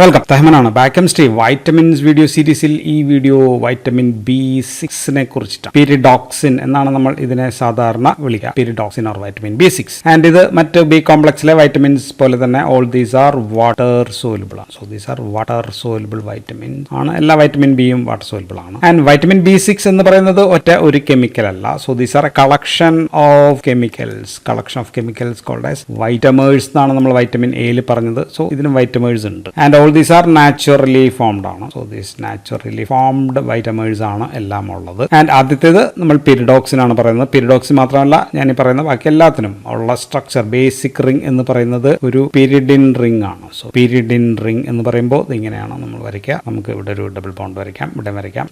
Welcome. തഹ്മനാണ്. ബാക്കംസ്റ്റേ vitamins video സീരീസിൽ ഈ video vitamin B6 കുറിച്ചിട്ടാണ്. പിരിഡോക്സിൻ എന്നാണ് നമ്മൾ ഇതിനെ സാധാരണ വിളിക്കുക. Pyridoxine or vitamin B6. And ഇത് മറ്റ് ബി കോംപ്ലക്സിലെ വൈറ്റമിൻസ് പോലെ തന്നെ all these are water soluble ആണ്. So these are water soluble vitamin ആണ്. എല്ലാ വൈറ്റമിൻ ബിയും വാട്ടർ സോലുബിൾ ആണ്. ആൻഡ് വൈറ്റമിൻ B6 എന്ന് പറയുന്നത് ഒരു കെമിക്കൽ അല്ല. So these are a collection of chemicals called as vitamers എന്നാണ് നമ്മൾ വൈറ്റമിൻ എയിൽ പറഞ്ഞത്. സോ ഇതിനും വൈറ്റമേഴ്സ് ഉണ്ട്. And all these are naturally formed ആണ്. So these naturally formed vitamers ആണ് എല്ലാം ഉള്ളത്. ആൻഡ് ആദ്യത്തേത് നമ്മൾ പിരിഡോക്സിൻ ആണ് പറയുന്നത്. പിരിഡോക്സിൻ മാത്രമല്ല, ഞാൻ ഈ പറയുന്ന ബാക്കി എല്ലാത്തിനും ഉള്ള സ്ട്രക്ചർ ബേസിക് റിംഗ് എന്ന് പറയുന്നത് ഒരു പിരിഡിൻ റിംഗ് ആണ്. സോ പിരിഡിൻ റിംഗ് എന്ന് പറയുമ്പോൾ ഇങ്ങനെയാണ് നമ്മൾ വരയ്ക്കുക. നമുക്ക് ഇവിടെ ഒരു ഡബിൾ ബോണ്ട് വരയ്ക്കാം, ഇവിടെ വരയ്ക്കാം.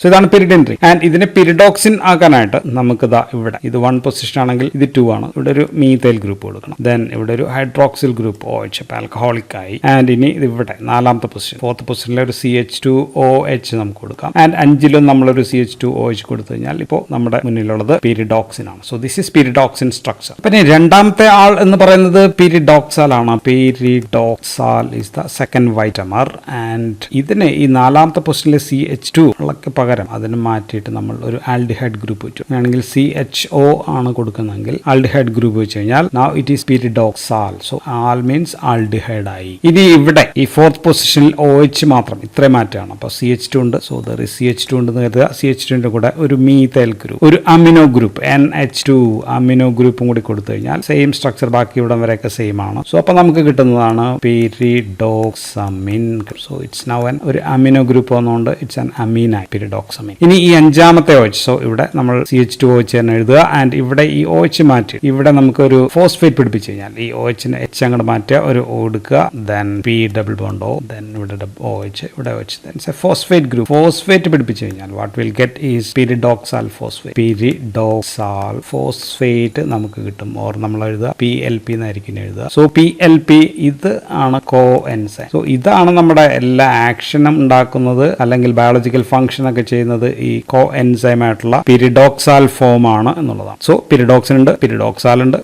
സോ ഇതാണ് പിരിഡിൻ റിംഗ്. ആൻഡ് ഇതിനെ പിരിഡോക്സിൻ ആക്കാനായിട്ട് നമുക്ക് ഇവിടെ ഇത് 1 പൊസിഷൻ ആണെങ്കിൽ ഇത് 2 ആണ്. ഇവിടെ ഒരു മീഥൈൽ ഗ്രൂപ്പ് കൊടുക്കണം. ദെൻ ഇവിടെ ഒരു ഹൈഡ്രോക്സിൽ ഗ്രൂപ്പ് OH ആൽക്കഹോളിക് ആയി. ആൻഡ് ഇനി ഇത് ഇവിടെ 4ാമത്തെ പൊസിഷൻ, 4th പൊസിഷനിലെ ഒരു CH2OH നമുക്ക് കൊടുക്കാം. ആൻഡ് 5ലും നമ്മളൊരു CH2OH കൊടുത്തു കഴിഞ്ഞാൽ ഇപ്പോൾ നമ്മുടെ മുന്നിലുള്ളത് പിരിഡോക്സിൻ ആണ്. So this is pyridoxine structure. പിന്നെ രണ്ടാമത്തെ ആൾ എന്ന് പറയുന്നത് പിരിഡോക്സാൽ ആണ്. പിരിഡോക്സാൽ ഈസ് ദ സെക്കൻഡ് വൈറ്റമർ. ആൻഡ് ഇതിനെ ഈ 4ാമത്തെ പൊസിഷനിലെ CH2 ഉള്ളക്ക് പകരം അതിന് മാറ്റിയിട്ട് നമ്മൾ ഒരു ആൽഡിഹൈഡ് ഗ്രൂപ്പ് വെച്ചു. ആണെങ്കിൽ CHO ആണ് കൊടുക്കുന്നതെങ്കിൽ ആൽഡിഹൈഡ് ഗ്രൂപ്പ് വെച്ച് കഴിഞ്ഞാൽ now it is pyridoxal. So al means aldehyde ആയി. ഇനി ഇവിടെ ഈ 4th പൊസിഷനിൽ OH മാത്രം ഇത്രയും മാറ്റമാണ്. അപ്പോൾ CH2 ഉണ്ട്. സോ ദർ ഈസ് CH2 ഉണ്ടെന്ന് കരുതുക. CH2ന്റെ കൂടെ ഒരു മീഥൈൽ ഗ്രൂപ്പ്, ഒരു അമിനോ ഗ്രൂപ്പ് NH2 അമിനോ ഗ്രൂപ്പും കൂടി കൊടുത്തു കഴിഞ്ഞാൽ സെയിം സ്ട്രക്ചർ ബാക്കി ഇവിടം വരെയൊക്കെ സെയിം ആണ്. സോ അപ്പോൾ നമുക്ക് കിട്ടുന്നതാണ് പിരിഡോക്സമിൻ. സോ ഇറ്റ്സ് നൗ ഒരു അമിനോ ഗ്രൂപ്പ് വന്നുകൊണ്ട് ഇറ്റ്സ് ആൻ അമീനായി പിരിഡോക്സമിൻ. ഇനി ഈ 5ാമത്തെ OH, സോ ഇവിടെ നമ്മൾ CH2OH തന്നെ എഴുതുക. ആൻഡ് ഇവിടെ ഈ OH മാറ്റി ഇവിടെ നമുക്ക് ഒരു ഫോസ്ഫേറ്റ് പിടിപ്പിച്ച് കഴിഞ്ഞാൽ ഈ OHനെ H അങ്ങോട്ട് മാറ്റുക, ഒരു O എടുക്കുക. Then P double bond O, then ഇവിടെ OH, ഇവിടെ OH, then phosphate group. Phosphate പിടിപ്പിച്ച് കഴിഞ്ഞാൽ what will get is pyridoxal phosphate. Pyridoxal phosphate നമുക്ക് കിട്ടും. ഓർ നമ്മൾ എഴുതുക PLP എന്നായിരിക്കും എഴുതുക. സോ PLP ഇത് ആണ് കോ എൻസൈം. സോ ഇതാണ് നമ്മുടെ എല്ലാ ആക്ഷനും ഉണ്ടാക്കുന്നത് അല്ലെങ്കിൽ ബയോളജിക്കൽ ഫംഗ്ഷൻ ഒക്കെ ചെയ്യുന്നത് ഈ കോ എൻസൈം ആയിട്ടുള്ള പിരിഡോക്സാൽ ഫോം ആണ് എന്നുള്ളതാണ്. സോ പിരിഡോക്സിൻ ഉണ്ട്, പിരിഡോക്സാൽ ഉണ്ട്,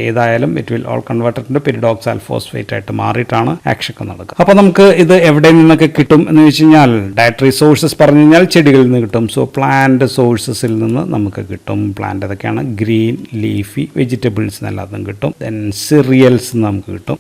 ഏതായാലും it will all converted to pyridoxal phosphate ആയിട്ട് മാറിയിട്ടാണ് ആക്ഷൻ നടക്കുക. അപ്പോൾ നമുക്ക് ഇത് എവിടെ നിന്നൊക്കെ കിട്ടും എന്ന് വെച്ച് കഴിഞ്ഞാൽ ഡയറ്ററി സോഴ്സസ് പറഞ്ഞു കഴിഞ്ഞാൽ ചെടികളിൽ നിന്ന് കിട്ടും. സോ പ്ലാന്റ് സോഴ്സസിൽ നിന്ന് നമുക്ക് കിട്ടും. പ്ലാന്റ് ഏതൊക്കെയാണ്? ഗ്രീൻ ലീഫി വെജിറ്റബിൾസ് എല്ലാത്തും കിട്ടും. ദെൻ സിറിയൽസ് നമുക്ക് കിട്ടും.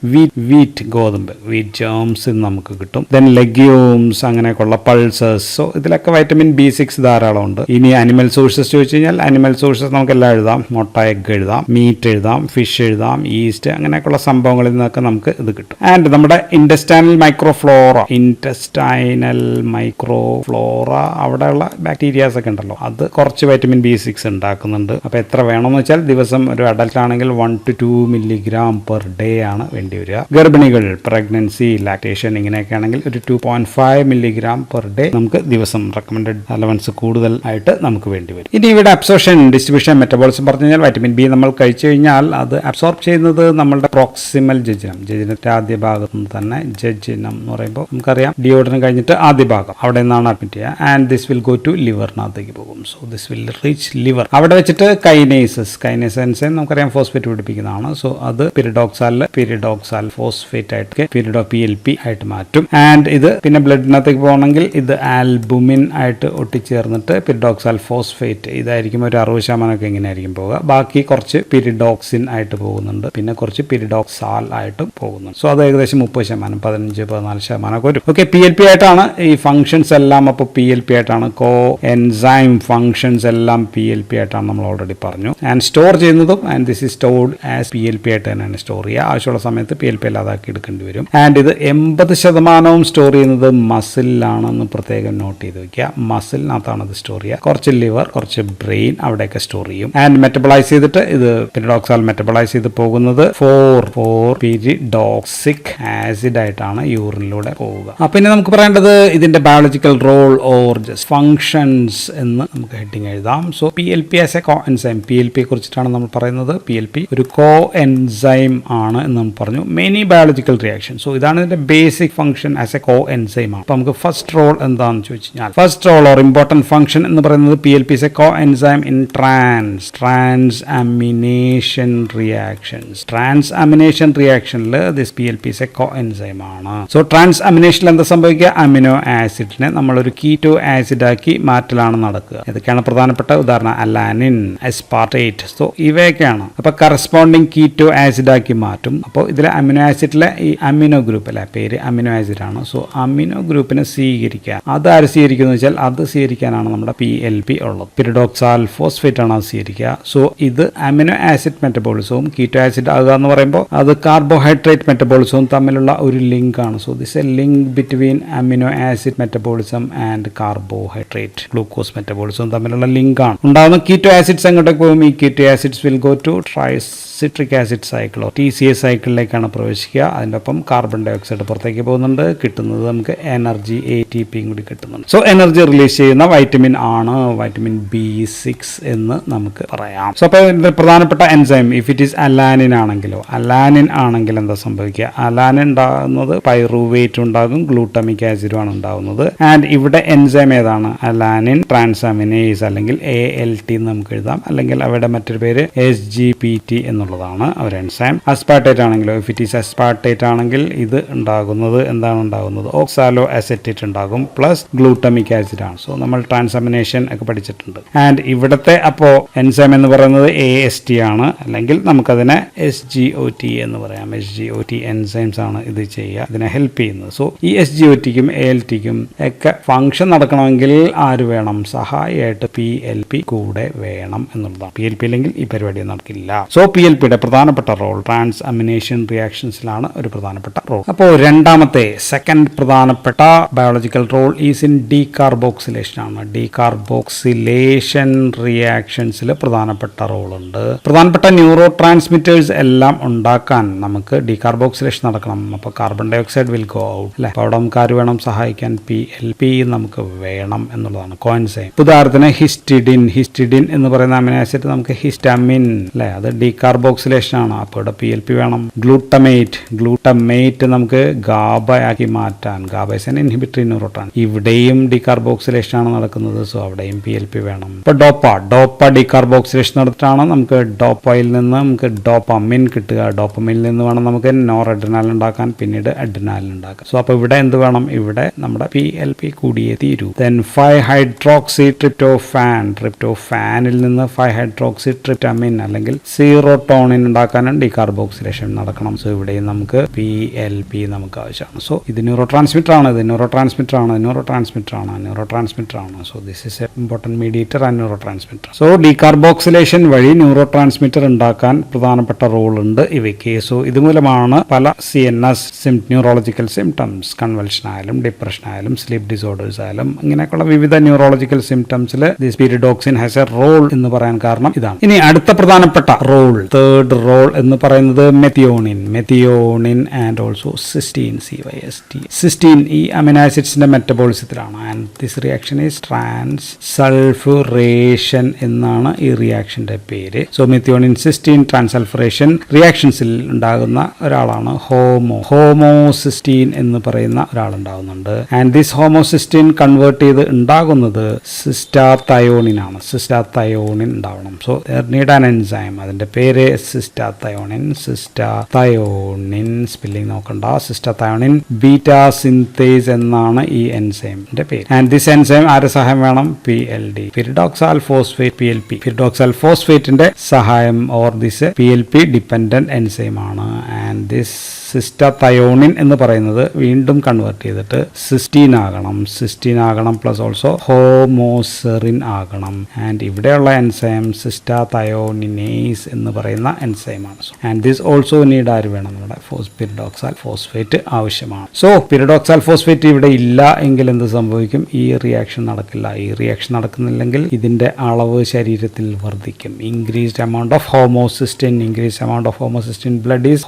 വീറ്റ് ഗോതമ്പ്, വീറ്റ് ജേംസ് നമുക്ക് കിട്ടും. ദെൻ ലെഗ്യൂംസ്, അങ്ങനെയൊക്കെയുള്ള പൾസസ്. സോ ഇതിലൊക്കെ വൈറ്റമിൻ B6 ധാരാളം ഉണ്ട്. ഇനി അനിമൽ സോഴ്സസ് ചോദിച്ചു കഴിഞ്ഞാൽ അനിമൽ സോഴ്സസ് നമുക്ക് എല്ലാം എഴുതാം. മുട്ട, എഗ് എഴുതാം, മീറ്റ് എഴുതാം, ഫിഷ് എഴുതാം, ഈസ്റ്റ്, അങ്ങനെയൊക്കെയുള്ള സംഭവങ്ങളിൽ നിന്നൊക്കെ നമുക്ക് ഇത് കിട്ടും. ആൻഡ് നമ്മുടെ ഇൻറ്റസ്റ്റൈനൽ മൈക്രോഫ്ലോറ അവിടെയുള്ള ബാക്ടീരിയാസ് ഒക്കെ ഉണ്ടല്ലോ, അത് കുറച്ച് വൈറ്റമിൻ B6 ഉണ്ടാക്കുന്നുണ്ട്. അപ്പോൾ എത്ര വേണമെന്ന് വെച്ചാൽ ദിവസം ഒരു അഡൽട്ട് ആണെങ്കിൽ 1 to 2 milligram per day ആണ് വേണ്ടി വരിക. ഗർഭിണികൾ, പ്രഗ്നൻസി, ലാക്ടേഷൻ ഇങ്ങനെയൊക്കെ ആണെങ്കിൽ ഒരു 2.5 milligram per day നമുക്ക് ദിവസം റെക്കമെൻഡഡ് അലവൻസ് കൂടുതൽ ആയിട്ട് നമുക്ക് വേണ്ടി വരും. ഇനി ഇവിടെ അബ്സോർപ്ഷൻ, ഡിസ്ട്രിബ്യൂഷൻ, മെറ്റബോളിസം പറഞ്ഞു കഴിഞ്ഞാൽ വൈറ്റമിൻ B നമ്മൾ കഴിച്ചു കഴിഞ്ഞാൽ അത് അബ്സോർബ് ചെയ്യുന്നത് നമ്മുടെ പ്രോക്സിമൽ ജെജിനത്തിന്റെ ആദ്യ ഭാഗത്ത് നിന്ന് തന്നെ. ജെജിനം എന്ന് പറയുമ്പോൾ നമുക്കറിയാം ഡിയോഡ്രം കഴിഞ്ഞിട്ട് ആദ്യ ഭാഗം അവിടെ നിന്നാണ് അഡ്മിറ്റ് ചെയ്യുക. And this will go to ലിവറിനകത്തേക്ക് പോകും. So this will reach liver. അവിടെ വെച്ചിട്ട് കൈനേസ് എൻസൈം നമുക്കറിയാം ഫോസ്ഫേറ്റ് പിടിപ്പിക്കുന്നതാണ്. സോ അത് പിരിഡോക്സാൽ ഫോസ്ഫേറ്റ് ആയിട്ട് PLP ആയിട്ട് മാറ്റും. ആൻഡ് ഇത് പിന്നെ ബ്ലഡിനകത്തേക്ക് പോകണമെങ്കിൽ ഇത് ആൽബുമിൻ ആയിട്ട് ഒട്ടിച്ചേർന്നിട്ട് പിരിഡോക്സാൽ ഫോസ്ഫേറ്റ് ഇതായിരിക്കും ഒരു 60% ഇങ്ങനെ ആയിരിക്കും പോകുക. ബാക്കി കുറച്ച് പിരിഡോക്സിൻ ആയിട്ട് പോകുന്നുണ്ട്, പിന്നെ കുറച്ച് പിരിഡോക്സാൽ ആയിട്ടും പോകുന്നുണ്ട്. സോ അത് ഏകദേശം 30%, 15-14% ഒക്കെ വരും. ഓക്കെ, PLP ആയിട്ടാണ് ഈ ഫംഗ്ഷൻസ് എല്ലാം. അപ്പോൾ PLP ആയിട്ടാണ് കോ എൻസൈം ഫംഗ്ഷൻസ് എല്ലാം PLP ആയിട്ടാണ് നമ്മൾ ഓൾറെഡി പറഞ്ഞു. ആൻഡ് സ്റ്റോർ ചെയ്യുന്നതും and this is stored as PLP ആയിട്ട് തന്നെയാണ് സ്റ്റോർ ചെയ്യുക. ആവശ്യമുള്ള സമയത്ത് PLP അല്ലാതാക്കി എടുക്കേണ്ടി വരും. ആൻഡ് ഇത് 80% സ്റ്റോർ ചെയ്യുന്നത് മസിലാണെന്ന് പ്രത്യേകം നോട്ട് ചെയ്ത് വെക്കുക. മസിലിനകത്താണ് ഇത് സ്റ്റോർ ചെയ്യുക. കുറച്ച് ലിവർ, കുറച്ച് ബ്രെയിൻ അവിടെയൊക്കെ സ്റ്റോർ ചെയ്യും. ആൻഡ് മെറ്റബോളൈസ് ചെയ്തിട്ട് ഇത് പിരിഡോക്സാൽ മെറ്റബോളൈസ് ചെയ്ത് പോകുന്നത് 4 പിരിഡോക്സിക് ആസിഡ് ആയിട്ടാണ് യൂറിനിലൂടെ പോവുക. പിന്നെ നമുക്ക് പറയേണ്ടത് ഇതിന്റെ biological role or just functions എന്ന് നമുക്ക് ഹെഡിങ് എഴുതാം. So PLP as a coenzyme, PLP കുറിച്ചിട്ടാണ് നമ്മൾ പറയുന്നത്. PLP ഒരു കോ എൻസൈം ആണ് എന്ന് നമ്മൾ പറഞ്ഞു. Many biological reaction. സോ ഇതാണ് ഇതിന്റെ basic function as a coenzyme ആണ്. അപ്പോൾ നമുക്ക് ഫസ്റ്റ് റോൾ എന്താണെന്ന് ചോദിച്ചു കഴിഞ്ഞാൽ first role or important function എന്ന് പറയുന്നത് PLP is a coenzyme in transamination reactions. Transamination reactionൽ this PLP is a coenzyme ആണ്. ആണ്. സോ ട്രാൻസ് അമിനേഷനിൽ എന്താ സംഭവിക്കുക? അമിനോ ആസിഡിനെ നമ്മളൊരു കീറ്റോ ആസിഡ് ആക്കി മാറ്റലാണ് നടക്കുക. ഇതൊക്കെയാണ് പ്രധാനപ്പെട്ട ഉദാഹരണം. അലാനിൻ, എസ്പാർട്ടേറ്റ്. സോ ഇവയൊക്കെയാണ്. അപ്പൊ കറസ്പോണ്ടിങ് കീറ്റോ ആസിഡ് ആക്കി മാറ്റും. അപ്പോൾ ഇതിലെ അമിനോ ആസിഡിലെ ഈ അമിനോ ഗ്രൂപ്പ് അല്ലെ, പേര് അമിനോ ആസിഡ് ആണ്. സോ അമിനോ ഗ്രൂപ്പിനെ സ്വീകരിക്കാൻ, അത് ആര് സ്വീകരിക്കുന്നു വെച്ചാൽ അത് സ്വീകരിക്കാനാണ് നമ്മുടെ PLP ഉള്ളത്. പിരിഡോക്സാൽ ഫോസ്ഫേറ്റ് ആണ് അത് സ്വീകരിക്കുക. സോ ഇത് അമിനോ ആസിഡ് മെറ്റബോളിസവും കീറ്റോ ആസിഡ് ആകുക എന്ന് പറയുമ്പോൾ അത് കാർബോഹൈഡ്രേറ്റ് മെറ്റബോളിസവും തമ്മിലുള്ള ഒരു ലിങ്ക് ആണ്. So this a link between amino acid metabolism and carbohydrate glucose മെറ്റബോളിസവും തമ്മിലുള്ള ലിങ്ക് ആണ്. ഉണ്ടാകുന്ന കീറ്റോ ആസിഡ്സ് എങ്ങോട്ടേക്ക് പോകും? ഈ keto acids will go to tricitric acid സൈക്കിളോ TCA സൈക്കിളിലേക്കാണ് പ്രവേശിക്കുക. അതിൻ്റെ ഒപ്പം കാർബൺ ഡൈ ഓക്സൈഡ് പുറത്തേക്ക് പോകുന്നുണ്ട്. കിട്ടുന്നത് നമുക്ക് എനർജി, ATPയും കൂടി കിട്ടുന്നുണ്ട്. സോ എനർജി റിലീസ് ചെയ്യുന്ന വൈറ്റമിൻ ആണ് വൈറ്റമിൻ B6 എന്ന് നമുക്ക് പറയാം. സോ അപ്പോൾ ഇതിന്റെ പ്രധാനപ്പെട്ട enzyme, if it is alanine ആണെങ്കിലോ, അലാനിൻ ആണെങ്കിൽ എന്താ സംഭവിക്കുക? അലാനിൻ ഉണ്ടാകുന്നത് പൈറുവേറ്റ് ഉണ്ടാകും, ഗ്ലൂട്ടമിക് ആസിഡും ആണ് ഉണ്ടാകുന്നത്. ആൻഡ് ഇവിടെ എൻസൈം ഏതാണ്? അലാനിൻ ട്രാൻസാമിനേസ് അല്ലെങ്കിൽ ALT എന്ന് നമുക്ക് എഴുതാം. അല്ലെങ്കിൽ അവരുടെ മറ്റൊരു പേര് SGPT എന്നുള്ളതാണ് അവർ എൻസൈം. അസ്പാർട്ടേറ്റ് ആണെങ്കിലോ, ഇഫ് ഇറ്റ് ഈസ് അസ്പാർട്ടേറ്റ് ആണെങ്കിൽ ഇത് ഉണ്ടാകുന്നത് എന്താണ് ഉണ്ടാകുന്നത്? ഓക്സാലോ അസെറ്റേറ്റ് ഉണ്ടാകും പ്ലസ് ഗ്ലൂട്ടമിക് ആസിഡ് ആണ്. സോ നമ്മൾ ട്രാൻസാമിനേഷൻ ഒക്കെ പഠിച്ചിട്ടുണ്ട്. ആൻഡ് ഇവിടുത്തെ അപ്പോൾ എൻസൈം എന്ന് പറയുന്നത് AST ആണ്, അല്ലെങ്കിൽ നമുക്കതിനെ SGOT എന്ന് പറയാം. SGOT എൻസൈംസ് ആണ് ഇത് ചെയ്യുക, ഇതിനെ ഹെൽപ്പ് ചെയ്യുന്നത്. സോ ഈ SGOTക്കും ALTക്കും ഒക്കെ ഫംഗ്ഷൻ നടക്കണമെങ്കിൽ ആര് വേണം? സഹായിയായിട്ട് PLP കൂടെ വേണം എന്നുള്ളതാണ്. PLP ഇല്ലെങ്കിൽ ഈ പരിപാടി നടക്കില്ല. സോ PLPയുടെ പ്രധാനപ്പെട്ട റോൾ ട്രാൻസ് അമിനേഷൻ റിയാക്ഷൻസിലാണ് ഒരു പ്രധാനപ്പെട്ട റോൾ. അപ്പോൾ രണ്ടാമത്തെ സെക്കൻഡ് പ്രധാനപ്പെട്ട biological role is in decarboxylation ആണ്. ഡീകാർബോക്സിലേഷൻ റിയാക്ഷൻസിൽ പ്രധാനപ്പെട്ട റോൾ ഉണ്ട്. പ്രധാനപ്പെട്ട ന്യൂറോ ട്രാൻസ്മിറ്റേഴ്സ് എല്ലാം ഉണ്ടാക്കാൻ നമുക്ക് ഡീകാർബോക്സിലേഷൻ നടക്കണം. അപ്പോൾ carbon dioxide will go out അല്ലെ. അപ്പോൾ അവിടെ നമുക്ക് ആര് വേണം? സഹായിക്കാൻ PLP നമുക്ക് വേണം എന്നുള്ളതാണ്. കോൻസൈം ഉദാഹരണത്തിന് ഹിസ്റ്റിഡിൻ എന്ന് പറയുന്ന അമിനോ ആസിഡ് നമുക്ക് ഹിസ്റ്റാമിൻ അല്ലെ, അത് ഡീകാർബോക്സിലേഷൻ ആണ്. അപ്പോൾ ഇവിടെ PLP വേണം. ഗ്ലൂട്ടമേറ്റ് നമുക്ക് ഗാബ ആക്കി മാറ്റാൻ, ഗാബ ഇസ് ആൻ ഇൻഹിബിറ്ററി ന്യൂറോട്രാൻ. ഇവിടെയും ഡീകാർബോക്സിലേഷൻ ആണ് നടക്കുന്നത്. സോ അവിടെയും PLP വേണം. ഇപ്പോൾ ഡോപ്പ ഡീകാർബോക്സിലേഷൻ നടത്തിയിട്ടാണ് നമുക്ക് ഡോപ്പയിൽ നിന്ന് നമുക്ക് ഡോപ്പമിൻ കിട്ടുക. ഡോപ്പമിനിൽ നിന്ന് വേണം നമുക്ക് നോർ അഡ്രിനാലിൻ ഉണ്ടാക്കാൻ, പിന്നീട് അഡ്രിനാലിൻ ഉണ്ടാക്കാൻ. സോ അപ്പോൾ ഇവിടെ എന്ത് വേണം? ഇവിടെ നമ്മുടെ PLP കൂടിയേ തീരൂ. ദെൻ 5-ഹൈഡ്രോക്സി ട്രിപ്റ്റോഫാനിൽ നിന്ന് 5-ഹൈഡ്രോക്സി ട്രിപ്റ്റമിൻ അല്ലെങ്കിൽ സീറോട്ടോണിൻ ഉണ്ടാക്കാനും ഡീകാർബോക്സിലേഷൻ നടക്കണം. സോ ഇവിടെയും നമുക്ക് PLP നമുക്ക് ആവശ്യമാണ്. സോ ഇത് ന്യൂറോ ട്രാൻസ്മിറ്റർ ആണ്. So this is A important mediator and neuro transmitter. So decarboxylation വഴി ന്യൂറോ ട്രാൻസ്മിറ്റർ ഉണ്ടാക്കാൻ പ്രധാനപ്പെട്ട റോൾ ഉണ്ട് ഇവയ്ക്ക്. സോ ഇതുമൂലമാണ് പല CNS ന്യൂറോളജിക്കൽ സിംറ്റംസ്, കൺവൽഷൻ ആയാലും ഡിപ്രഷൻ ആയാലും സ്ലീപ്പ് ഡിസോർഡേഴ്സ് ആയാലും ഇങ്ങനെയൊക്കെയുള്ള വിവിധ ന്യൂറോളജിക്കൽ സിംറ്റംസിൽ this pyridoxine has a role എന്ന് പറയാൻ കാരണം ഇതാണ്. ഇനി അടുത്ത പ്രധാനപ്പെട്ട റോൾ, തേർഡ് റോൾ എന്ന് പറയുന്നത് methionine and also cysteine, cysteine ഈ അമിനോ ആസിഡ്സിന്റെ മെറ്റബോളിസത്തിലാണ്. And this reaction is transsulfuration എന്നാണ് ഈ റിയാക്ഷന്റെ പേര്. സോ മെത്തിയോണിൻ സിസ്റ്റീൻ ട്രാൻസൾഫുറേഷൻ റിയാക്ഷൻസിൽ ഉണ്ടാകുന്ന ഒരാളാണ് ഹോമോസിസ്റ്റീൻ എന്ന് പറയുന്ന ഒരാൾ ഉണ്ടാകുന്നുണ്ട്. ആൻഡ് ദിസ് ഹോമോസിസ്റ്റീൻ കൺവേർട്ട് ചെയ്ത് ഉണ്ടാകുന്നത് സിസ്റ്റാത്തയോണിൻ ആണ്. സിസ്റ്റാത്തയോണിൻ ഉണ്ടാവണം. സോ നീഡ് ആൻ എൻസൈം, അതിന്റെ പേര് സിസ്റ്റാത്തയോണിൻ. സ്പെല്ലിംഗ് നോക്കണ്ട. സിസ്റ്റാത്തയോണിൻ ബീറ്റാ സിന്തേസ് എന്നാണ് ഈ എൻസൈമിന്റെ പേര്. ആൻഡ് ദിസ് എൻസൈം ആരുടെ സഹായം വേണം? PLD, pyridoxal phosphate, PLP. Pyridoxal ഫോസ്ഫേറ്റിന്റെ സഹായം or this PLP dependent enzyme ആണ്. ആൻഡ് ദിസ് സിസ്റ്റാത്തയോണിൻ എന്ന് പറയുന്നത് വീണ്ടും കൺവേർട്ട് ചെയ്തിട്ട് സിസ്റ്റീൻ ആകണം പ്ലസ് ഓൾസോ ഹോമോസെറിൻ ആകണം. ആൻഡ് ഇവിടെയുള്ള എൻസൈം സിസ്റ്റാത്തയോണിനേസ് എന്ന് പറയുന്ന എൻസൈമാണ്. ആൻഡ് ദിസ് ഓൾസോ നീഡ് ആര് വേണം? നമ്മുടെ പിരിഡോക്സാൽ ഫോസ്ഫേറ്റ് ആവശ്യമാണ്. സോ പിരിഡോക്സാൽ ഫോസ്ഫേറ്റ് ഇവിടെ ഇല്ല എങ്കിൽ എന്ത് സംഭവിക്കും? ഈ റിയാക്ഷൻ നടക്കില്ല. ഈ റിയാക്ഷൻ നടക്കുന്നില്ലെങ്കിൽ ഇതിന്റെ അളവ് ശരീരത്തിൽ വർദ്ധിക്കും. Increased amount of homocystine blood is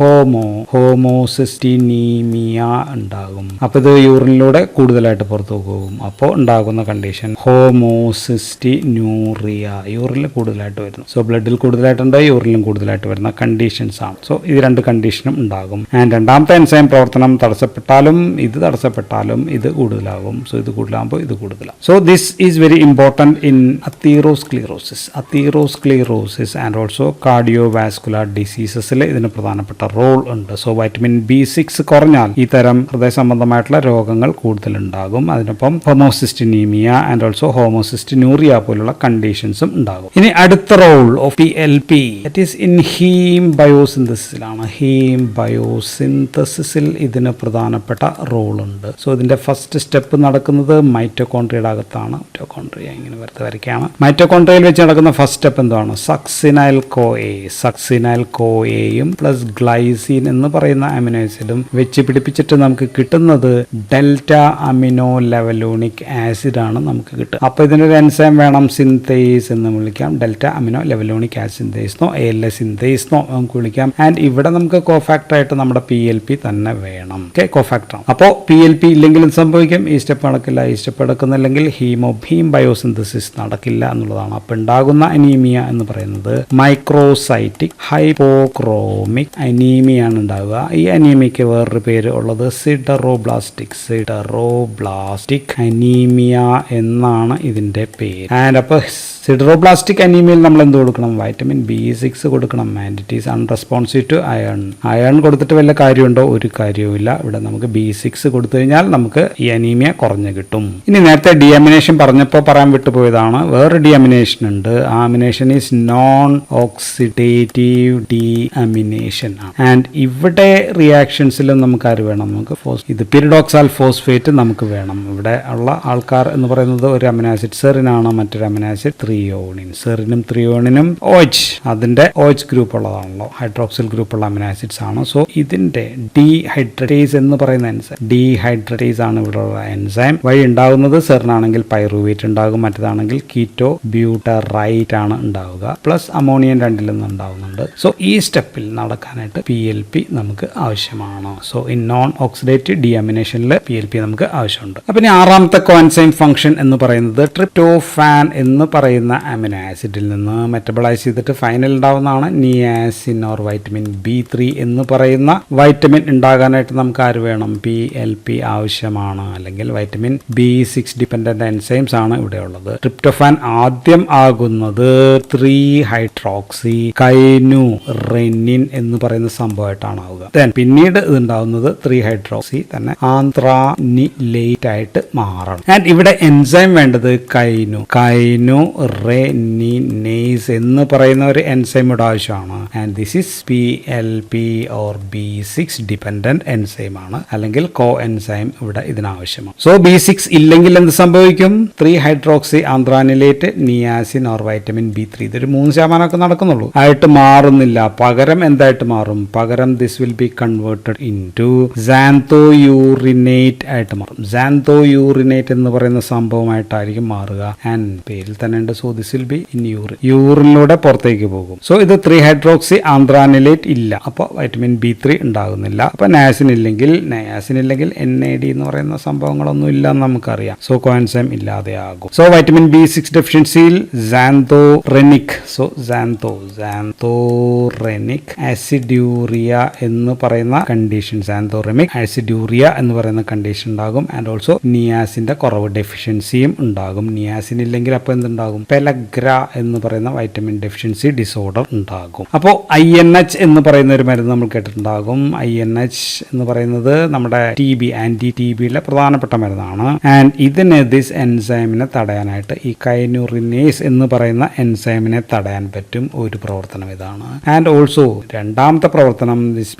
homocysteinemia ഉണ്ടാകും. അപ്പോൾ ഇത് യൂറിനിലൂടെ കൂടുതലായിട്ട് പുറത്തു പോകും. അപ്പോൾ ഉണ്ടാകുന്ന കണ്ടീഷൻ ഹോമോസിസ്റ്റിനൂറിയ, യൂറിനിൽ കൂടുതലായിട്ട് വരുന്നു. സോ ബ്ലഡിൽ കൂടുതലായിട്ടുണ്ട്, യൂറിനിലും കൂടുതലായിട്ട് വരുന്ന കണ്ടീഷൻസ് ആണ്. സോ ഇത് രണ്ട് കണ്ടീഷനും ഉണ്ടാകും. ആൻഡ് രണ്ടാമത്തെ എൻസൈം പ്രവർത്തനം തടസ്സപ്പെട്ടാലും ഇത് കൂടുതലാകും. സോ ഇത് കൂടുതലാകുമ്പോൾ ഇത് കൂടുതലാകും. So this is very important in atherosclerosis and also cardiovascular ഡിസീസസിൽ ഇതിന് പ്രധാനപ്പെട്ട റോൾ ഉണ്ട്. സോ വൈറ്റമിൻ വൈറ്റമിൻ B6 കുറഞ്ഞാൽ ഈ തരം ഹൃദയ സംബന്ധമായിട്ടുള്ള രോഗങ്ങൾ കൂടുതലുണ്ടാകും. അതിനൊപ്പം ഹോമോസിസ്റ്റിനീമിയ ആൻഡ് ഓൾസോ ഹോമോസിസ്റ്റിനൂറിയ പോലുള്ള കണ്ടീഷൻസും ഉണ്ടാകും. ഇനി അടുത്ത role of PLP that is in heme ബയോസിന്തസിസിലാണ്. ഹീം ബയോസിന്തസിസിൽ ഇതിന് പ്രധാനപ്പെട്ട റോൾ ഉണ്ട്. സോ ഇതിന്റെ ഫസ്റ്റ് സ്റ്റെപ്പ് നടക്കുന്നത് മൈറ്റോകോൺട്രിയയുടെ അകത്താണ്. മൈറ്റോകോൺട്രിയ ഇങ്ങനെ വെറുതെ വരയ്ക്കുകയാണ്. മൈറ്റോകോൺട്രിയയിൽ വെച്ച് നടക്കുന്ന ഫസ്റ്റ് സ്റ്റെപ്പ് എന്താണ്? Succinyl CoA. സക്സിനൈൽ CoAയും പ്ലസ് ഗ്ലൈസിൻ എന്ന് പറയുന്ന അമിനോ ആസിഡും വെച്ച് പിടിപ്പിച്ചിട്ട് നമുക്ക് കിട്ടുന്നത് ഡെൽറ്റ അമിനോ ലെവലോണിക് ആസിഡ് ആണ് നമുക്ക് കിട്ടുക. അപ്പൊ ഇതിനൊരു എൻസൈം വേണം, സിന്തേസ് എന്ന് വിളിക്കാം. ഡെൽറ്റ അമിനോ ലെവലോണിക് ആസിഡ് സിന്തേസ്നോ ALA സിന്തേസ്നോ നമുക്ക് വിളിക്കാം. ആൻഡ് ഇവിടെ നമുക്ക് കോഫാക്ടർ ആയിട്ട് നമ്മുടെ PLP തന്നെ വേണം. കോഫാക്ടർ ആണ്. അപ്പോൾ PLP ഇല്ലെങ്കിലും സംഭവിക്കും. ഈ സ്റ്റെപ്പ് നടക്കില്ല. ഈ സ്റ്റെപ്പ് നടക്കുന്നില്ലെങ്കിൽ ഹീം ബയോസിന്തസിസ് നടക്കില്ല എന്നുള്ളതാണ്. അപ്പൊ ഉണ്ടാകുന്ന അനീമിയ എന്ന് പറയുന്നത് മൈക്രോസൈറ്റിക് ഹൈപ്പോക്രോമിക് അനീമിയ ആണ് ഉണ്ടാവുക. ഈ അനീമിയക്ക് വേറൊരു പേര് ഉള്ളത് സിഡറോബ്ലാസ്റ്റിക് അനീമിയ എന്നാണ് ഇതിന്റെ പേര്. ആൻഡ് അപ്പൊ സിഡറോബ്ലാസ്റ്റിക് അനീമിയയിൽ നമ്മൾ എന്ത് കൊടുക്കണം? വൈറ്റമിൻ B6 കൊടുക്കണം. And it is unresponsive to iron. Iron കൊടുത്തിട്ട് വല്ല കാര്യമുണ്ടോ? ഒരു കാര്യവുമില്ല. ഇവിടെ നമുക്ക് B6 കൊടുത്തു കഴിഞ്ഞാൽ നമുക്ക് ഈ അനീമിയ കുറഞ്ഞു കിട്ടും. ഇനി നേരത്തെ ഡിഅമിനേഷൻ പറഞ്ഞപ്പോൾ പറയാൻ വിട്ടുപോയതാണ്. വേറെ ഡിഅമിനേഷൻ ഉണ്ട്. ആ അമിനേഷൻ ഈസ് നോൺ ഓക്സിഡേറ്റീവ് ഡിഅമിനേഷൻ ആണ്. ആൻഡ് ഇവിടെ റിയാക്ഷൻസിലും നമുക്ക് ആര് വേണം? നമുക്ക് ഇത് പിരിഡോക്സാൽ ഫോസ്ഫേറ്റ് നമുക്ക് വേണം. ഇവിടെ ഉള്ള ആൾക്കാർ എന്ന് പറയുന്നത് ഒരു അമിനോ ആസിഡ് സെറിനാണ്, മറ്റൊരു അമിനോ ആസിഡ് ത്രിയോണിൻ. സെറിനും ത്രിയോണിനും OH അതിന്റെ OH ഗ്രൂപ്പ് ഉള്ളതാണല്ലോ, ഹൈഡ്രോക്സിൽ ഗ്രൂപ്പ് ഉള്ള അമിനോ ആസിഡ്സ് ആണ്. സോ ഇതിന്റെ ഡീഹൈഡ്രേറ്റേസ് എന്ന് പറയുന്ന എൻസൈം, ഡീഹൈഡ്രേറ്റേസ് ആണ് ഇവിടെ ഉള്ള എൻസൈം. വഴി ഉണ്ടാകുന്നത് സെറിനാണെങ്കിൽ പൈറുവേറ്റ് ഉണ്ടാകും, മറ്റേതാണെങ്കിൽ കീറ്റോ ബ്യൂട്ടറൈറ്റ് ആണ് ഉണ്ടാവുക. പ്ലസ് അമോണിയം രണ്ടിലൊന്നും ഉണ്ടാവുന്നുണ്ട്. സോ ഈ സ്റ്റെപ്പിൽ നടക്കാനായിട്ട് PLP നമുക്ക് ആവശ്യമാണ്. സോ ഇൻ നോൺ ഓക്സിഡേറ്റീവ് ഡിഅമിനേഷനിൽ PLP നമുക്ക് ആവശ്യമുണ്ട്. അപ്പൊ ഇനി ആറാമത്തെ കോഎൻസൈം ഫംഗ്ഷൻ എന്ന് പറയുന്നത് ട്രിപ്റ്റോഫാൻ എന്ന് പറയുന്ന അമിനോ ആസിഡിൽ നിന്ന് മെറ്റബോളൈസ് ചെയ്തിട്ട് ഫൈനൽ ഉണ്ടാവുന്നതാണ് നിയാസിൻ ഓർ വൈറ്റമിൻ B3 എന്ന് പറയുന്ന വൈറ്റമിൻ ഉണ്ടാകാനായിട്ട് നമുക്ക് ആര് വേണം? PLP ആവശ്യമാണ്. അല്ലെങ്കിൽ വൈറ്റമിൻ B6 ഡിപെൻഡന്റ് എൻസൈംസ് ആണ് ഇവിടെ ഉള്ളത്. ട്രിപ്റ്റോഫാൻ ആദ്യം ആകുന്നത് 3-ഹൈഡ്രോക്സി കൈനുറെനിൻ എന്ന് പറയുന്ന സംഭവമായിട്ടാണ് ആവുക. പിന്നീട് ഇത് ഉണ്ടാവുന്നത് 3-ഹൈഡ്രോക്സി തന്നെ ആന്ത്രാനിലേറ്റ് ആയിട്ട് മാറണം. ആൻഡ് ഇവിടെ എൻസൈം വേണ്ടത് കൈനുറെനിനേസ് എന്ന് പറയുന്ന ഒരു എൻസൈമോട് ആവശ്യമാണ്. And this is PLP or B6 dependent enzyme ആണ്, അല്ലെങ്കിൽ കോ എൻസൈം ഇവിടെ ഇതിനാവശ്യമാണ്. സോ B6 ഇല്ലെങ്കിൽ എന്ത് സംഭവിക്കും? 3-ഹൈഡ്രോക്സി ആന്ത്രാനിലേറ്റ് നിയാസിൻ ഓർ വൈറ്റമിൻ B3 ഇതൊരു 3% നടക്കുന്നുള്ളൂ, ആയിട്ട് മാറുന്നില്ല. പകരം എന്തായിട്ട് മാറും? പകരം this will be converted into xanthurenate ആയിട്ട് മാറും. സാന്തോയൂറിനേറ്റ് എന്ന് പറയുന്ന സംഭവമായിട്ടായിരിക്കും മാറുക. ആൻഡ് പേരിൽ തന്നെ ഉണ്ട്. So this will be in യൂറിനിലൂടെ പുറത്തേക്ക് പോകും. സോ ഇത് 3-ഹൈഡ്രോക്സി ആന്ത്രാനിലേറ്റ് ഇല്ല, അപ്പോൾ വൈറ്റമിൻ B3 ഉണ്ടാകുന്നില്ല. അപ്പൊ നയാസിൻ ഇല്ലെങ്കിൽ NAD എന്ന് പറയുന്ന സംഭവങ്ങളൊന്നും ഇല്ല എന്ന് നമുക്കറിയാം. സോ കോഎൻസൈം ഇല്ലാതെ ആകും. സോ വൈറ്റമിൻ B6 ഡെഫിഷ്യൻസിയിൽ സാന്തോറെനിക് ആസിഡ്യൂറിയ എന്ന് പറയുന്ന കണ്ടീഷൻ, സാന്തോറെമിക് ആസിഡ്യൂറിയ എന്ന് പറയുന്ന കണ്ടീഷൻ ഉണ്ടാകും. ആൻഡ് ഓൾസോ നിയാസിന്റെ കുറവ് ഡെഫിഷ്യൻസിയും ഉണ്ടാകും. നിയാസിൻ ഇല്ലെങ്കിൽ അപ്പോൾ എന്തുണ്ടാകും? പെലഗ്ര എന്ന് പറയുന്ന വൈറ്റമിൻ ഡെഫിഷ്യൻസി ഡിസോർഡർ ഉണ്ടാകും. അപ്പോൾ INH എന്ന് പറയുന്ന ഒരു മരുന്ന് നമ്മൾ കേട്ടിട്ടുണ്ടാകും. INH എന്ന് പറയുന്നത് നമ്മുടെ ആന്റി TBയിലെ പ്രധാനപ്പെട്ട മരുന്നാണ്. ആൻഡ് ഇതിന് ദിസ് എൻസൈമിനെ തടയാനായിട്ട് ഈ കൈനുറിനേസ് എന്ന് പറയുന്ന എൻസൈമിനെ തടയാൻ പറ്റും. ഒരു പ്രവർത്തനം ഇതാണ്. ആൻഡ് ഓൾസോ രണ്ടാമത്തെ പ്രവർത്തനം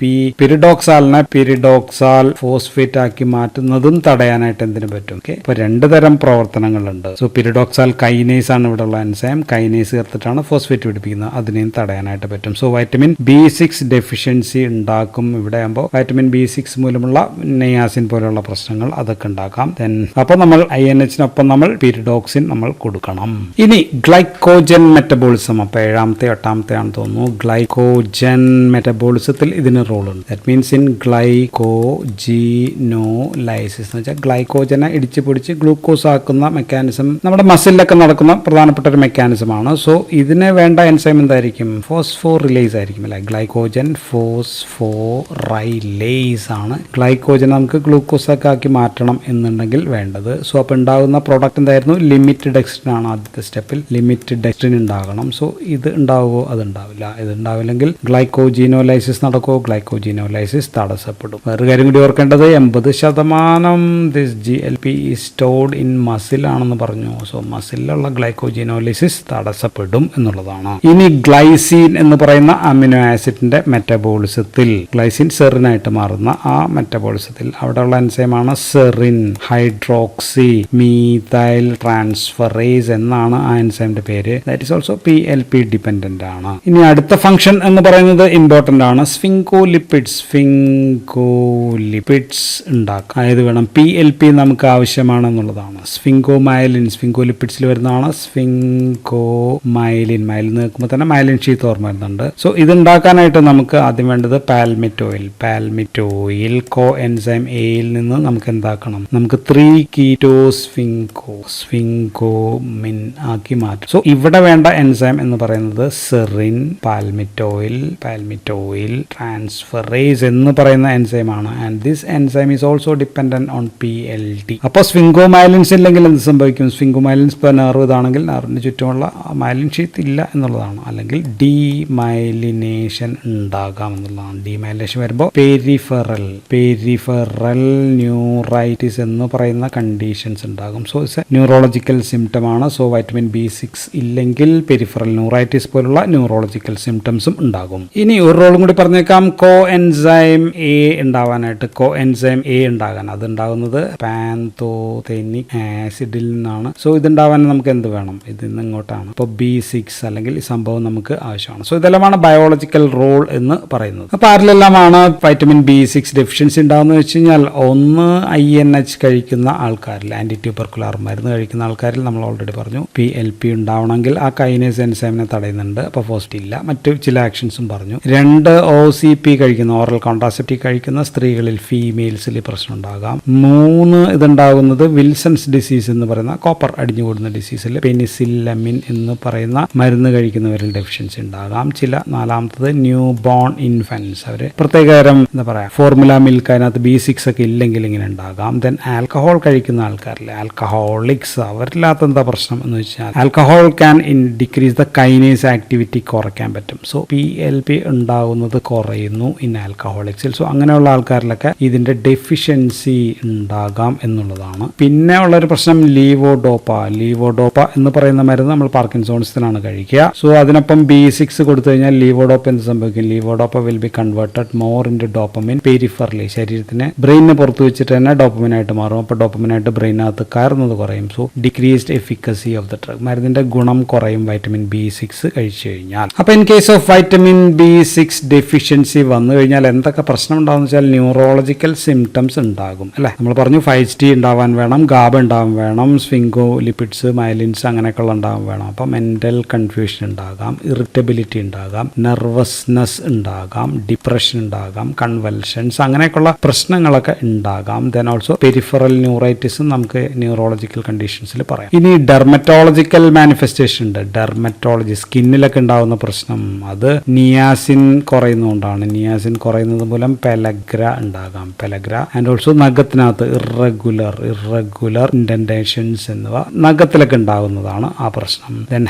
പിരിഡോക്സാലിനെ പിരിഡോക്സാൽ ഫോസ്ഫേറ്റ് ആക്കി മാറ്റുന്നതും തടയാനായിട്ട് എന്തിനു പറ്റും? ഇപ്പൊ 2 തരം പ്രവർത്തനങ്ങളുണ്ട്. സോ പിരിഡോക്സാൽ കൈനേസ് ആണ് ഇവിടെ ഉള്ള എൻസൈം. കൈനേസ് ചേർത്തിട്ടാണ് ഫോസ്ഫേറ്റ് പിടിപ്പിക്കുന്നത്. അതിനെയും തടയാനായിട്ട് പറ്റും. സോ വൈറ്റമിൻ B6 ഡെഫിഷ്യൻസി ഉണ്ടാക്കും. ഇവിടെ ആകുമ്പോൾ വൈറ്റമിൻ B6 മൂലമുള്ള നിയാസിൻ പോലെയുള്ള പ്രശ്നങ്ങൾ അതൊക്കെ ഉണ്ടാക്കാം. അപ്പൊ നമ്മൾ INHനൊപ്പം നമ്മൾ പിരിഡോക്സിൻ നമ്മൾ കൊടുക്കണം. ഇനി ഗ്ലൈക്കോജൻ മെറ്റബോളിസം. അപ്പൊ 7ാമത്തെ 8ാമത്തെ ആണെന്ന് തോന്നുന്നു. ഗ്ലൈക്കോജൻ മെറ്റബോളിസത്തിൽ ഇതിന് റോൾ ഉണ്ട്. ദാറ്റ് മീൻസ് ഇൻ ഗ്ലൈക്കോജിനോലൈസിസ് എന്ന് വെച്ചാൽ ഗ്ലൈക്കോജനെ ഇടിച്ചു പൊടിച്ച് ഗ്ലൂക്കോസ് ആക്കുന്ന മെക്കാനിസം നമ്മുടെ മസിലിലൊക്കെ നടക്കുന്ന പ്രധാന പ്രധാനപ്പെട്ട ഒരു മെക്കാനിസമാണ്. സോ ഇതിന് വേണ്ട എൻസൈം എന്തായിരിക്കും? ഫോസ്ഫോറിലേസ് ആയിരിക്കും അല്ലെ. ഗ്ലൈക്കോജൻ ഫോസ്ഫോറൈലേസ് ആണ്. ഗ്ലൈക്കോജൻ നമുക്ക് ഗ്ലൂക്കോസ് ഒക്കെ ആക്കി മാറ്റണം എന്നുണ്ടെങ്കിൽ വേണ്ടത്. സോ അപ്പോൾ ഉണ്ടാകുന്ന പ്രോഡക്റ്റ് എന്തായിരുന്നു? ലിമിറ്റ് ഡെക്സ്ട്രിൻ ആണ്. ആദ്യത്തെ സ്റ്റെപ്പിൽ ലിമിറ്റ് ഡെക്സ്ട്രിൻ ഉണ്ടാകണം. സോ ഇത് ഉണ്ടാവുമോ? അത് ഉണ്ടാവില്ല. ഇത് ഉണ്ടാവില്ലെങ്കിൽ ഗ്ലൈക്കോജീനോലൈസിസ് നടക്കുമോ? ഗ്ലൈക്കോജീനോലൈസിസ് തടസ്സപ്പെടും. വേറൊരു കാര്യം കൂടി ഓർക്കേണ്ടത് 80% this GLP is stored in muscle ആണെന്ന് പറഞ്ഞു. സോ മസിലുള്ള ഗ്ലൈക്കോജീനോലൈസിസ് തടസ്സപ്പെടും എന്നുള്ളതാണ്. ഇനി ഗ്ലൈസിൻ എന്ന് പറയുന്ന അമിനോ ആസിഡിന്റെ മെറ്റബോളിസത്തിൽ ഗ്ലൈസിൻ സെറിനായിട്ട് മാറുന്ന ആ മെറ്റബോളിസത്തിൽ അവിടെയുള്ള എൻസൈമാണ് സെറിൻ ഹൈഡ്രോക്സി മീഥൈൽ ട്രാൻസ്ഫറേസ് എന്നാണ് ആ എൻസൈമിന്റെ പേര്. That is also PLP dependent ആണ്. ഇനി അടുത്ത ഫംഗ്ഷൻ എന്ന് പറയുന്നത് ഇമ്പോർട്ടന്റ് ആണ്. സ്ഫിങ്കോലിപ്പിഡ്സ് ഉണ്ടാക്കാം. അതായത് വേണം PLP നമുക്ക് ആവശ്യമാണെന്നുള്ളതാണ്. സ്ഫിങ്കോലിപ്പിഡ്സിൽ വരുന്നതാണ് സ്ഫിങ്കോമൈലിൻ. മൈലിൻ നിൽക്കുമ്പോൾ തന്നെ മൈലിൻ ഷീത്ത് ഓർമ്മ വരുന്നുണ്ട്. സോ ഇത് ഉണ്ടാക്കാനായിട്ട് നമുക്ക് ആദ്യം വേണ്ടത് പാൽമിറ്റോയിൽ കോ എൻസൈം എയിൽ നിന്ന് നമുക്ക് എന്താക്കണം? നമുക്ക് 3 കീറ്റോ സ്ഫിങ്കോമിൻ ആക്കി മാറ്റും. സോ ഇവിടെ വേണ്ട എൻസൈം എന്ന് പറയുന്നത് സെറിൻ പാൽമിറ്റോയിൽ ട്രാൻസ്ഫറേസ് എന്ന് പറയുന്ന എൻസൈം ആണ്. And this enzyme is also dependent on PLT. അപ്പോൾ സ്ഫിങ്കോമൈലിൻസ് ഇല്ലെങ്കിൽ എന്ത് സംഭവിക്കും? സ്ഫിങ്കോമൈലിൻസ് ഇപ്പോൾ നെർവ് ഇതാണെങ്കിൽ നെർവിന് ചുറ്റുമുള്ള മൈലിൻ ഷീത്ത് ഇല്ല എന്നുള്ളതാണ്. അല്ലെങ്കിൽ ഡീമൈലിനേഷൻ ഉണ്ടാകാം എന്നുള്ളതാണ്. ഡീമൈലിനേഷൻ വരുമ്പോൾ പെരിഫറൽ ന്യൂറൈറ്റിസ് എന്ന് പറയുന്ന കണ്ടീഷൻസ് ഉണ്ടാകും. So it's A neurological symptom ആണ്. സോ വൈറ്റമിൻ B6 ഇല്ലെങ്കിൽ പെരിഫറൽ ന്യൂറൈറ്റിസ് പോലുള്ള ന്യൂറോളജിക്കൽ സിംറ്റംസും ഉണ്ടാകും. ഇനി ഒരു റോളും കൂടി പറഞ്ഞേക്കാം. കോ എൻസൈം A ഉണ്ടാവാനായിട്ട് ഉണ്ടാകാൻ അത് ഉണ്ടാകുന്നത് പാന്തോതെനിക് ആസിഡിൽ നിന്നാണ്. സോ ഇതുണ്ടാവാൻ നമുക്ക് എന്ത് വേണം? ഇതിൽ നിന്ന് ഇങ്ങോട്ടാണ്. ഇപ്പോൾ B6 അല്ലെങ്കിൽ ഈ സംഭവം നമുക്ക് ആവശ്യമാണ്. സോ ഇതെല്ലാമാണ് ബയോളജിക്കൽ റോൾ എന്ന് പറയുന്നത്. അപ്പോൾ ആരിലെല്ലാമാണ് വൈറ്റമിൻ B6 ഡെഫിഷ്യൻസി ഉണ്ടാകുന്നത് വെച്ച് കഴിഞ്ഞാൽ, ഒന്ന് INH കഴിക്കുന്ന ആൾക്കാരിൽ, ആന്റി ട്യൂബർക്കുലാർ മരുന്ന് കഴിക്കുന്ന ആൾക്കാരിൽ നമ്മൾ ഓൾറെഡി പറഞ്ഞു PLP ഉണ്ടാവണമെങ്കിൽ ആ കൈനേസ് എൻസൈമിനെ തടയുന്നുണ്ട്. അപ്പോൾ പോസിറ്റീവ് ഇല്ല. മറ്റു ചില ആക്ഷൻസും പറഞ്ഞു. 2 OCP കഴിക്കുന്ന ഓറൽ കോൺട്രാസെപ്റ്റീവ് കഴിക്കുന്ന സ്ത്രീകളിൽ ഫീമെയിൽസിൽ പ്രശ്നം ഉണ്ടാകാം. 3 ഇതുണ്ടാകുന്നത് വിൽസൺസ് ഡിസീസ് എന്ന് പറയുന്ന കോപ്പർ അടിഞ്ഞുകൂടുന്ന ഡിസീസിൽ പെനിസില്ലമിൻ എന്ന് പറയുന്ന മരുന്ന് കഴിക്കുന്നവരിൽ ഡെഫിഷ്യൻസി ഉണ്ടാകാം. ചില 4മത്തത് ന്യൂ ബോൺ ഇൻഫൻസ്, അവർ പ്രത്യേകതരം എന്താ പറയുക ഫോർമുല മിൽക്ക് അതിനകത്ത് B6 ഒക്കെ ഇല്ലെങ്കിൽ ഇങ്ങനെ ഉണ്ടാകാം. ദെൻ ആൽക്കഹോൾ കഴിക്കുന്ന ആൾക്കാരിൽ ആൽക്കഹോളിക്സ് അവരില്ലാത്ത എന്താ പ്രശ്നം എന്ന് വെച്ചാൽ alcohol can decrease the kinase activity കുറയ്ക്കാൻ പറ്റും. സോ PLP ഉണ്ടാകുന്നത് കുറയുന്നു ഇൻ ആൽക്കഹോളിക്സിൽ. സോ അങ്ങനെയുള്ള ആൾക്കാരിലൊക്കെ ഇതിന്റെ ഡെഫിഷ്യൻസി ഉണ്ടാകാം എന്നുള്ളതാണ്. പിന്നെ ഉള്ളൊരു പ്രശ്നം ലീവോഡോപ്പ എന്ന് പറയുന്ന മരുന്ന് നമ്മൾ പാർക്കിൻസോൺസിനാണ് കഴിക്കുക. സോ അതിനൊപ്പം B6 കൊടുത്തു കഴിഞ്ഞാൽ ലീവോഡോപ്പ എന്ത് സംഭവിക്കും? Levodopa will be converted more into dopamine peripherally. ശരീരത്തിന് ബ്രെയിനിന് പുറത്ത് വെച്ചിട്ട് തന്നെ ഡോപ്പമിനായിട്ട് മാറും. അപ്പോൾ ഡോപ്പമിനായിട്ട് ബ്രെയിനകത്ത് കയറുന്നത് കുറയും. So decreased efficacy of the drug, മരുന്നിന്റെ ഗുണം കുറയും വൈറ്റമിൻ B6 കഴിച്ചു കഴിഞ്ഞാൽ. അപ്പോൾ in case of vitamin B6 deficiency വന്നു കഴിഞ്ഞാൽ എന്തൊക്കെ പ്രശ്നം ഉണ്ടാകുന്ന വെച്ചാൽ ന്യൂറോളജിക്കൽ സിംറ്റംസ് ഉണ്ടാകും അല്ലെ. നമ്മൾ പറഞ്ഞു 5T ഉണ്ടാവാൻ വേണം, GABA ഉണ്ടാവാൻ വേണം, സ്ഫിങ്കോലിപ്പിഡ്സ് മൈലിൻസ് അങ്ങനെയൊക്കെയുള്ള ഉണ്ടാവാൻ വേണം. അപ്പോൾ മെന്റൽ കൺഫ്യൂഷൻ ഉണ്ടാകാം, ഇറിറ്റബിലിറ്റി ഉണ്ടാകാം, നെർവസ്നെസ് ഉണ്ടാകാം, ഡിപ്രഷൻ ഉണ്ടാകാം, കൺവൽഷൻസ് അങ്ങനെയൊക്കെയുള്ള പ്രശ്നങ്ങളൊക്കെ ഉണ്ടാകാം. ദെൻ ഓൾസോ പെരിഫറൽ ന്യൂറൈറ്റിസും നമുക്ക് ന്യൂറോളജിക്കൽ കണ്ടീഷൻസിൽ പറയാം. ഇനി ഡെർമറ്റോളജിക്കൽ മാനിഫെസ്റ്റേഷൻ ഉണ്ട്. ഡെർമറ്റോളജി സ്കിന്നിലൊക്കെ ഉണ്ടാകുന്ന പ്രശ്നം അത് നിയാസിൻ കുറയുന്നതുകൊണ്ടാണ്. നിയാസിൻ കുറയുന്നത് മൂലം പെലഗ്ര ഉണ്ടാകാം. പെലഗ്ര ആൻഡ് ഓൾസോ നഖത്തിനകത്ത് ഇറഗുലർ ഇൻഡന്റേഷൻസ് എന്നിവ നഖത്തിലൊക്കെ ഉണ്ടാകുന്നതാണ് ആ പ്രശ്നം. ദെൻ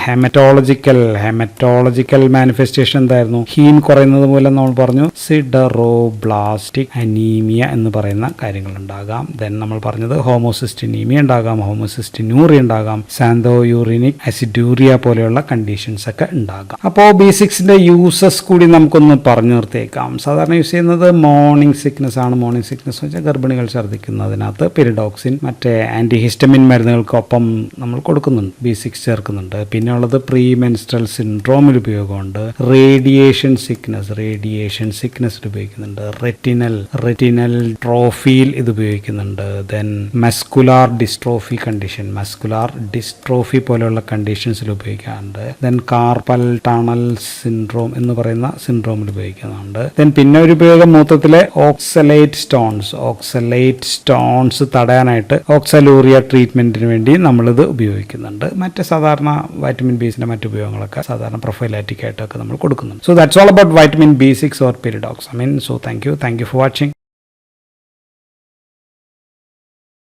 ഹെമറ്റോളജിക്കൽ മാനിഫെസ്റ്റേഷൻ എന്തായിരുന്നു? ഹീം കുറയുന്നത് മൂലം നമ്മൾ പറഞ്ഞു സിഡറോബ്ലാസ്റ്റിക് അനീമിയ എന്ന് പറയുന്ന കാര്യങ്ങൾ ഉണ്ടാകാം. ദെൻ നമ്മൾ പറഞ്ഞത് ഹോമോസിസ്റ്റിനീമിയ ഉണ്ടാകാം, ഹോമോസിസ്റ്റിനൂറിയ ഉണ്ടാകാം, സാന്തോയൂറിനിക് അസിഡ്യൂറിയ പോലെയുള്ള കണ്ടീഷൻസ് ഒക്കെ ഉണ്ടാകാം. അപ്പോൾ B6ന്റെ യൂസസ് കൂടി നമുക്കൊന്ന് പറഞ്ഞു നിർത്തിയേക്കാം. സാധാരണ യൂസ് ചെയ്യുന്നത് മോർണിംഗ് സിക്നസ് ആണ്. മോർണിംഗ് സിക്നസ് വെച്ചാൽ ഗർഭിണികൾ ഛർദ്ദിക്കുന്നതിനകത്ത് പെരിഡോക്സിൻ മറ്റേ ആന്റിഹിസ്റ്റമിൻ മരുന്നുകൾക്കൊപ്പം നമ്മൾ കൊടുക്കുന്നുണ്ട്, B6 ചേർക്കുന്നുണ്ട്. പിന്നെ ഉള്ളത് പ്രീ മെൻസ്ട്രൽ സിൻഡ്രോമിൽ ഉപയോഗമുണ്ട്. റേഡിയേഷൻ സിക്നസ് ഉപയോഗിക്കുന്നുണ്ട്. റെറ്റിനൽ ട്രോഫിയിൽ ഇത് ഉപയോഗിക്കുന്നുണ്ട്. ദെൻ മസ്കുലാർ ഡിസ്ട്രോഫി പോലെയുള്ള കണ്ടീഷൻസിൽ ഉപയോഗിക്കാറുണ്ട്. ദെൻ കാർപ്പൽ ടണൽ സിൻഡ്രോം എന്ന് പറയുന്ന സിൻഡ്രോമിൽ ഉപയോഗിക്കുന്നുണ്ട്. ദെൻ പിന്നെ ഒരു ഉപയോഗം മൂത്രത്തിലെ ഓക്സലേറ്റ് സ്റ്റോൺസ് തടയാനായിട്ട് ഓക്സലൂറിയ ട്രീറ്റ്മെന്റിന് വേണ്ടി നമ്മളിത് ഉപയോഗിക്കുന്നുണ്ട്. മറ്റ് സാധാരണ വൈറ്റമിൻ ബിസിൻ്റെ മറ്റ് ഉപയോഗങ്ങളൊക്കെ സാധാരണ പ്രൊഫൈലാറ്റിക് ആയിട്ടൊക്കെ നമ്മൾ കൊടുക്കുന്നു. So that's all about vitamin B6 or pyridox. So thank you for watching.